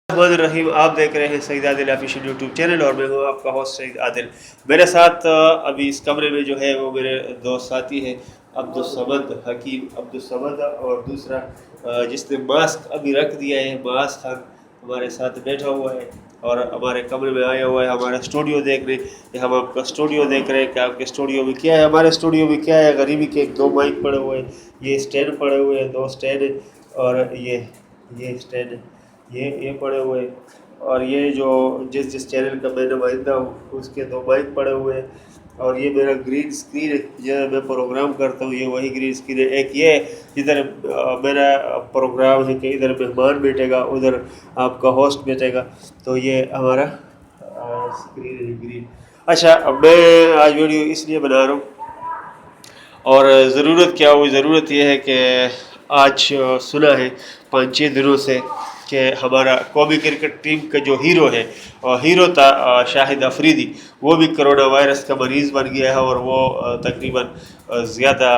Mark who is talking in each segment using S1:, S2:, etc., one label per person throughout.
S1: الرحمن الرحیم، آپ دیکھ رہے ہیں سعید عادل آفیشیل یوٹیوب چینل اور میں ہوں آپ کا ہوسٹ سعید عادل۔ میرے ساتھ ابھی اس کمرے میں جو ہے وہ میرے دو ساتھی ہیں، عبدالصمد حکیم عبدالصمد، اور دوسرا جس نے ماسک ابھی رکھ دیا ہے، معاذ خان ہمارے ساتھ بیٹھا ہوا ہے اور ہمارے کمرے میں آیا ہوا ہے ہمارا اسٹوڈیو دیکھنے کہ ہم آپ کا اسٹوڈیو دیکھ رہے ہیں کہ آپ کے اسٹوڈیو میں کیا ہے۔ ہمارے اسٹوڈیو میں کیا ہے؟ غریبی کے دو مائک پڑے ہوئے ہیں، یہ اسٹینڈ پڑے ہوئے ہیں، دو اسٹینڈ ہیں، اور یہ اسٹینڈ ہے، یہ پڑے ہوئے ہیں، اور یہ جو جس چینل کا میں نمائندہ ہوں اس کے دو مائک پڑے ہوئے ہیں، اور یہ میرا گرین اسکرین ہے جہاں میں پروگرام کرتا ہوں، یہ وہی گرین اسکرین ہے۔ ایک یہ ہے جدھر میرا پروگرام ہے کہ ادھر مہمان بیٹھے گا، ادھر آپ کا ہوسٹ بیٹھے گا، تو یہ ہمارا اسکرین ہے گرین۔ اچھا، اب میں آج ویڈیو اس لیے بنا رہا ہوں، اور ضرورت کیا ہوئی؟ ضرورت یہ ہے کہ آج سنا ہے 5-6 دنوں سے کہ ہمارا قومی کرکٹ ٹیم کا جو ہیرو ہے، ہیرو تھا شاہد افریدی، وہ بھی کرونا وائرس کا مریض بن گیا ہے، اور وہ تقریباً زیادہ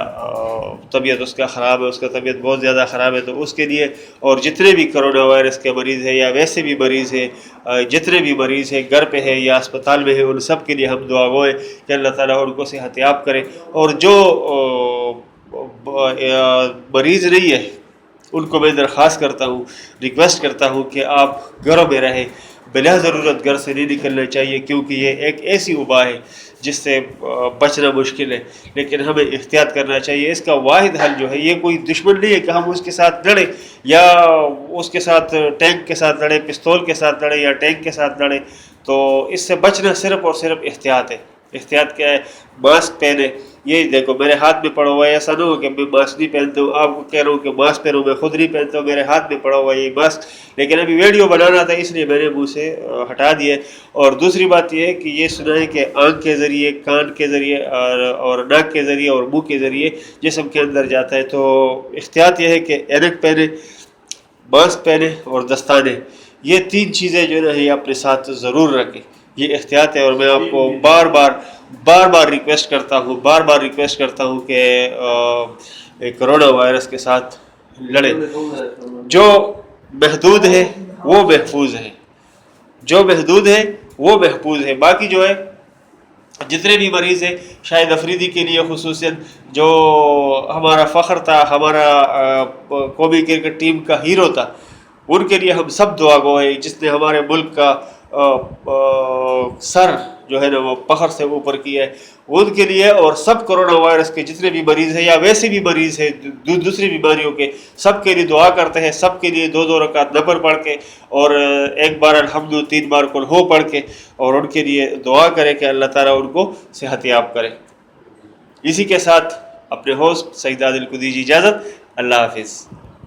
S1: طبیعت اس کا خراب ہے، اس کا طبیعت بہت زیادہ خراب ہے۔ تو اس کے لیے اور جتنے بھی کرونا وائرس کے مریض ہیں یا ویسے بھی مریض ہیں، جتنے بھی مریض ہیں گھر پہ ہیں یا اسپتال میں ہیں، ان سب کے لیے ہم دعا گو ہیں کہ اللہ تعالیٰ ان کو صحت یاب کرے، اور جو مریض نہیں ہے ان کو میں درخواست کرتا ہوں، ریکویسٹ کرتا ہوں کہ آپ گھروں میں رہیں، بلا ضرورت گھر سے نہیں نکلنا چاہیے، کیونکہ یہ ایک ایسی وبا ہے جس سے بچنا مشکل ہے، لیکن ہمیں احتیاط کرنا چاہیے۔ اس کا واحد حل جو ہے، یہ کوئی دشمن نہیں ہے کہ ہم اس کے ساتھ لڑیں یا اس کے ساتھ ٹینک کے ساتھ لڑیں، پستول کے ساتھ لڑیں یا ٹینک کے ساتھ لڑیں، تو اس سے بچنا صرف اور صرف احتیاط ہے۔ احتیاط کیا ہے؟ ماسک پہنے۔ یہ دیکھو میرے ہاتھ میں پڑا ہوا ہے، ایسا نہ ہو کہ میں ماسک نہیں پہنتا ہوں، آپ کو کہہ رہا ہوں کہ ماسک پہنو، میں خود نہیں پہنتا ہوں، میرے ہاتھ میں پڑا ہوا ہے یہ ماسک، لیکن ابھی ویڈیو بنانا تھا اس لیے میں نے منہ سے ہٹا دیا۔ اور دوسری بات یہ ہے کہ یہ سنا ہے کہ آنکھ کے ذریعے، کان کے ذریعے اور ناک کے ذریعے اور منہ کے ذریعے جسم کے اندر جاتا ہے، تو احتیاط یہ ہے کہ اینک پہنے، ماسک پہنے اور دستانے، یہ 3 چیزیں جو ہے یہ اپنے ساتھ ضرور رکھیں، یہ احتیاط ہے۔ اور میں آپ کو بار بار ریکویسٹ کرتا ہوں کہ کرونا وائرس کے ساتھ لڑیں۔ جو محدود ہے وہ محفوظ ہے، جو محدود ہے وہ محفوظ ہے۔ باقی جو ہے جتنے بھی مریض ہیں، شاہد افریدی کے لیے خصوصاً جو ہمارا فخر تھا، ہمارا قومی کرکٹ ٹیم کا ہیرو تھا، ان کے لیے ہم سب دعا گو ہیں، جس نے ہمارے ملک کا سر جو ہے نا وہ فخر سے اوپر کیا ہے، ان کے لیے، اور سب کرونا وائرس کے جتنے بھی مریض ہیں یا ویسے بھی مریض ہیں دوسری بیماریوں کے، سب کے لیے دعا کرتے ہیں، سب کے لیے 2 رکعت نفل پڑھ کے اور 1 بار الحمد 3 بار قل ہو پڑھ کے، اور ان کے لیے دعا کرے کہ اللہ تعالیٰ ان کو صحت یاب کرے۔ اسی کے ساتھ اپنے ہوسٹ سعید عادل کو دیجیے اجازت۔ اللہ حافظ۔